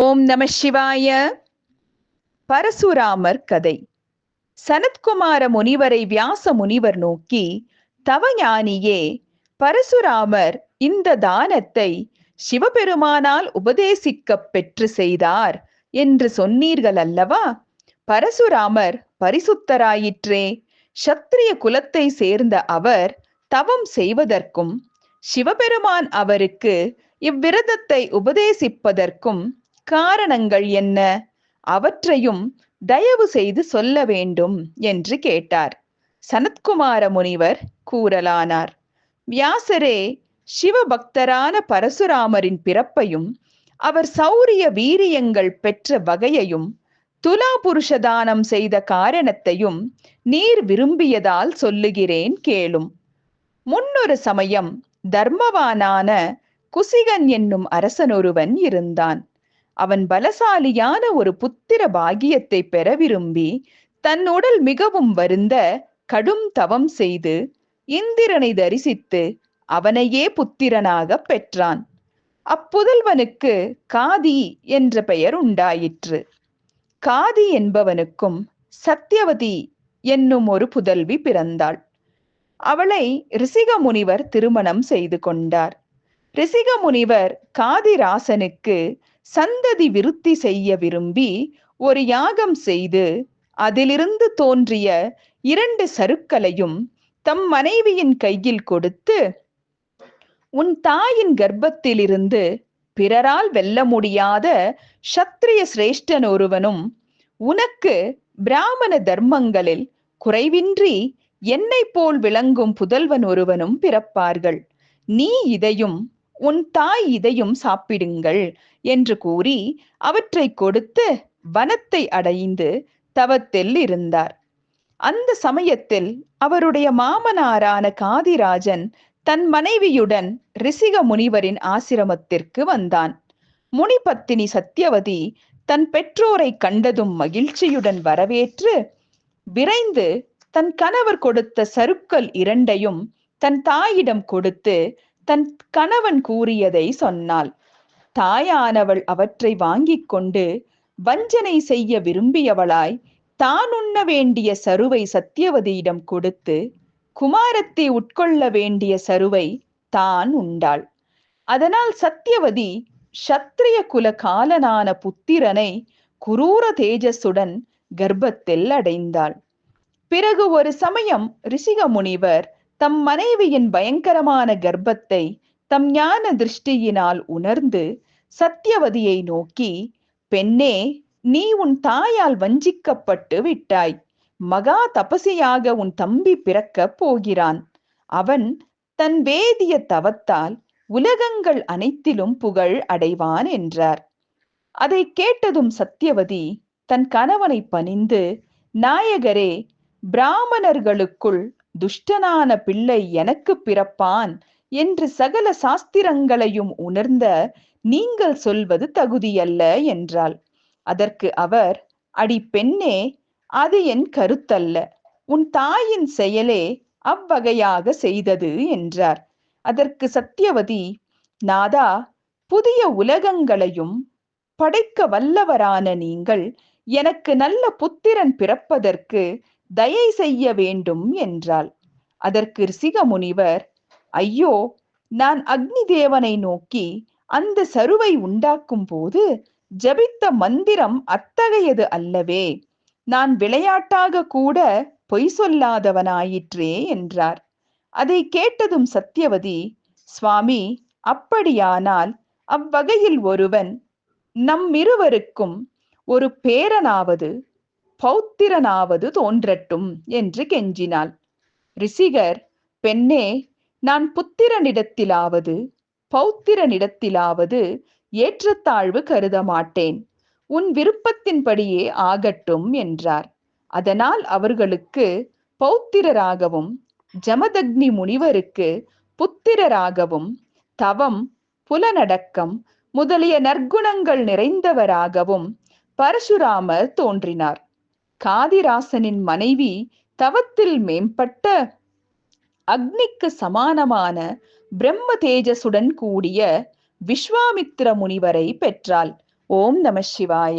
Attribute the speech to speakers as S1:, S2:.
S1: ஓம் நம சிவாய. பரசுராமர் கதை. சனத்குமார முனிவரை வியாச முனிவர் நோக்கி, தவஞானியே, பரசுராமர் இந்த தானத்தை சிவபெருமானால் உபதேசிக்கப் பெற்று செய்தார் என்று சொன்னீர்கள் அல்லவா? பரசுராமர் பரிசுத்தராயிற்றே. சத்திரிய குலத்தை சேர்ந்த அவர் தவம் செய்வதற்கும் சிவபெருமான் அவருக்கு இவ்விரதத்தை உபதேசிப்பதற்கும் காரணங்கள் என்ன? அவற்றையும் தயவு செய்து சொல்ல வேண்டும் என்று கேட்டார். சனத்குமார முனிவர் கூறலானார். வியாசரே சிவபக்தரான பரசுராமரின் பிறப்பையும் அவர் சௌரிய வீரியங்கள் பெற்ற வகையையும் துலா புருஷதானம் செய்த காரணத்தையும் நீர் விரும்பியதால் சொல்லுகிறேன் கேளும். முன்னொரு சமயம் தர்மவானான குசிகன் என்னும் அரசனொருவன் இருந்தான். அவன் பலசாலியான ஒரு புத்திர பாகியத்தை பெற விரும்பி தன் உடல் மிகவும் வருந்த கடும் தவம் செய்து இந்திரனை தரிசித்து அவனையே புத்திரனாக பெற்றான். அப்புதல்வனுக்கு காதி என்ற பெயர் உண்டாயிற்று. காதி என்பவனுக்கும் சத்யவதி என்னும் ஒரு புதல்வி பிறந்தாள். அவளை ரிசிக முனிவர் திருமணம் செய்து கொண்டார். ரிசிக முனிவர் காதிராசனுக்கு சந்ததி விருத்தி செய்ய விரும்பி ஒரு யாகம் செய்து அதிலிருந்து தோன்றிய 2 சருக்களையும் தம் மனைவியின் கையில் கொடுத்து, உன் தாயின் கர்ப்பத்திலிருந்து பிறரால் வெல்ல முடியாத சத்திரிய சிரேஷ்டன் ஒருவனும் உனக்கு பிராமண தர்மங்களில் குறைவின்றி என்னை போல் விளங்கும் புதல்வன் ஒருவனும் பிறப்பார்கள். நீ இதையும் உன் தாய் இதையும் சாப்பிடுங்கள் என்று கூறி அவற்றை கொடுத்து வனத்தை அடைந்து தவத்தில் இருந்தார். அந்த சமயத்தில் அவருடைய மாமனாரான காதிராஜன் தன் மனைவியுடன் ரிசிக முனிவரின் ஆசிரமத்திற்கு வந்தான். முனிபத்தினி சத்யவதி தன் பெற்றோரை கண்டதும் மகிழ்ச்சியுடன் வரவேற்று விரைந்து தன் கணவர் கொடுத்த சருக்கள் 2ஐயும் தன் தாயிடம் கொடுத்து தன் கணவன் கூறியதை சொன்னாள். தாயானவள் அவற்றை வாங்கிக் கொண்டு வஞ்சனை செய்ய விரும்பியவளாய் தான் உண்ண வேண்டிய சருவை சத்யவதியிடம் கொடுத்து குமாரத்தை உட்கொள்ள வேண்டிய சருவை தான் உண்டாள். அதனால் சத்யவதி சத்திரிய குல காலனான புத்திரனை குரூர தேஜஸுடன் கர்ப்பத்தில் அடைந்தாள். பிறகு ஒரு சமயம் ரிசிக முனிவர் தம் மனைவியின் பயங்கரமான கர்ப்பத்தை தம் ஞான திருஷ்டியினால் உணர்ந்து சத்யவதியை நோக்கி, பெண்ணே, நீ உன் தாயால் வஞ்சிக்கப்பட்டு விட்டாய். மகா தபசியாக உன் தம்பி பிறக்கப் போகிறான். அவன் தன் வேதிய தவத்தால் உலகங்கள் அனைத்திலும் புகழ் அடைவான் என்றார். அதை கேட்டதும் சத்யவதி தன் கணவனை பணிந்து, நாயகரே, பிராமணர்களுக்குள் துஷ்டனான பிள்ளை எனக்கு பிறப்பான் என்று சகல சாஸ்திரங்களையும் உணர்ந்த நீங்கள் சொல்வது தகுதியல்ல என்றாள். அதற்கு அவர், அடி பெண்ணே, அது என் கருத்தல்ல, உன் தாயின் செயலே அவ்வகையாக செய்தது என்றார். அதற்கு சத்யவதி, நாதா, புதிய உலகங்களையும் படைக்க வல்லவரான நீங்கள் எனக்கு நல்ல புத்திரன் பிறப்பதற்கு தயை செய்ய வேண்டும் என்றாள். அதற்கு ரிசிக முனிவர், ஐயோ, நான் அக்னி தேவனை நோக்கி அந்த சருவை உண்டாக்கும் போது ஜபித்த மந்திரம் அத்தகையது அல்லவே. நான் விளையாட்டாக கூட பொய் சொல்லாதவனாயிற்றே என்றார். அதை கேட்டதும் சத்யவதி, சுவாமி, அப்படியானால் அவ்வகையில் ஒருவன் நம்மிருவருக்கும் ஒரு பேரனாவது பௌத்திரனாவது தோன்றட்டும் என்று கெஞ்சினாள். ரிசிகர், பெண்ணே, நான் புத்திரனிடத்திலாவது பௌத்திரனிடத்திலாவது ஏற்றத்தாழ்வு கருத மாட்டேன். உன் விருப்பத்தின்படியே ஆகட்டும் என்றார். அதனால் அவர்களுக்கு பௌத்திரராகவும் ஜமதக்னி முனிவருக்கு புத்திரராகவும் தவம் புலனடக்கம் முதலிய நற்குணங்கள் நிறைந்தவராகவும் பரசுராமர் தோன்றினார். காதிராசனின் மனைவி தவத்தில் மேம்பட்ட அக்னிக்கு சமானமான பிரம்ம தேஜசுடன் கூடிய விஸ்வாமித்திர முனிவரை பெற்றாள். ஓம் நம சிவாய.